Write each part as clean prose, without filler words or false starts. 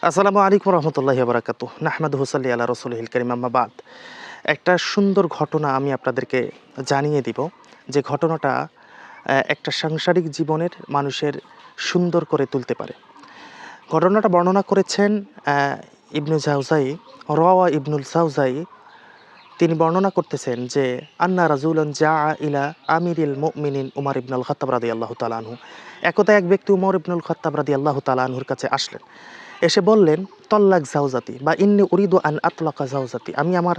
আসসালামু আলাইকুম রহমতুল্লাহি ওয়া বারাকাতুহু। নাহমাদুহু সাল্লি আলা রাসূলিহিল কারীম, আম্মা বাদ। একটা সুন্দর ঘটনা আমি আপনাদেরকে জানিয়ে দিব, যে ঘটনাটা একটা সাংসারিক জীবনের মানুষের সুন্দর করে তুলতে পারে। ঘটনাটা বর্ণনা করেছেন ইবনু জাওজাই, রাওয়া ইবনুল জাওজাই। তিনি বর্ণনা করতেছেন যে আন্না রাজুলান জাআ ইলা আমিরিল মুমিনিন উমর ইবনুল খাত্তাব রাদিয়াল্লাহু তাআলা আনহু। একদা এক ব্যক্তি উমর ইবনুল খাত্তাব রাদিয়াল্লাহু তাআলা আনহুর কাছে আসলেন। এসে বললেন, তল্লাক জাওজাতি বা ইন্নী উরিদু আন আতলাকা জাওজাতি, আমি আমার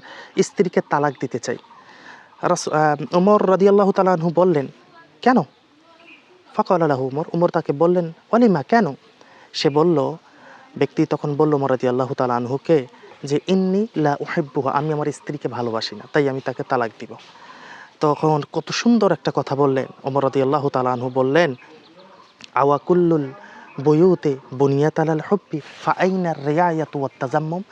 স্ত্রীকে তালাক দিতে চাই। উমর রাদিয়াল্লাহু তাআলা আনহু বললেন, কেন? ফাকালা লাহু উমর, উমর তাকে বললেন, ওয়ালিমা, কেন? সে বলল, ব্যক্তি তখন বলল উমর রাদিয়াল্লাহু তাআলা আনহুকে যে ইন্নী লা উহিব্বুহা, আমি আমার স্ত্রীকে ভালোবাসি না, তাই আমি তাকে তালাক দিব। তখন কত সুন্দর একটা কথা বললেন। ওমর রাদিয়াল্লাহু তাআলা আনহু বললেন, আওয়া কুল্লুল বুয়ুতে বুনিয়াত আলাল হুব্বি ফাআইনার রিয়ায়াতু ওয়াত তাজাম্মুম।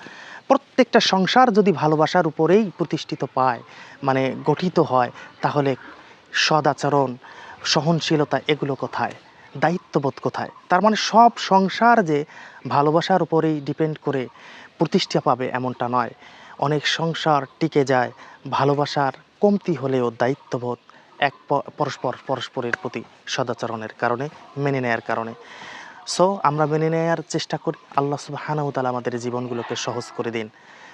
প্রত্যেকটা সংসার যদি ভালোবাসার উপরেই প্রতিষ্ঠিত পায়, মানে গঠিত হয়, তাহলে সদাচরণ, সহনশীলতা এগুলো কোথায়? দায়িত্ববোধ কোথায়? তার মানে সব সংসার যে ভালোবাসার উপরেই ডিপেন্ড করে প্রতিষ্ঠা পাবে এমনটা নয়। অনেক সংসার টিকে যায় ভালোবাসার কমতি হলেও দায়িত্ববোধ, এক পরস্পরের প্রতি সদাচরণের কারণে, মেনে নেয়ার কারণে। সো আমরা মেনে নেয়ার চেষ্টা করি। আল্লাহ সুবহানাহু ওয়া তাআলা আমাদের জীবনগুলোকে সহজ করে দিন।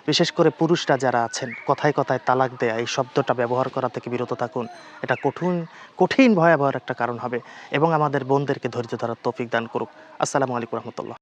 বিশেষ করে পুরুষরা যারা আছেন, কথায় কথায় তালাক দেয়া এই শব্দটা ব্যবহার করা থেকে বিরত থাকুন। এটা কঠিন ভয়াবহ একটা কারণ হবে, এবং আমাদের বোনদেরকে ধৈর্য ধরার তৌফিক দান করুক। আসসালামু আলাইকুম রহমতুল্লাহ।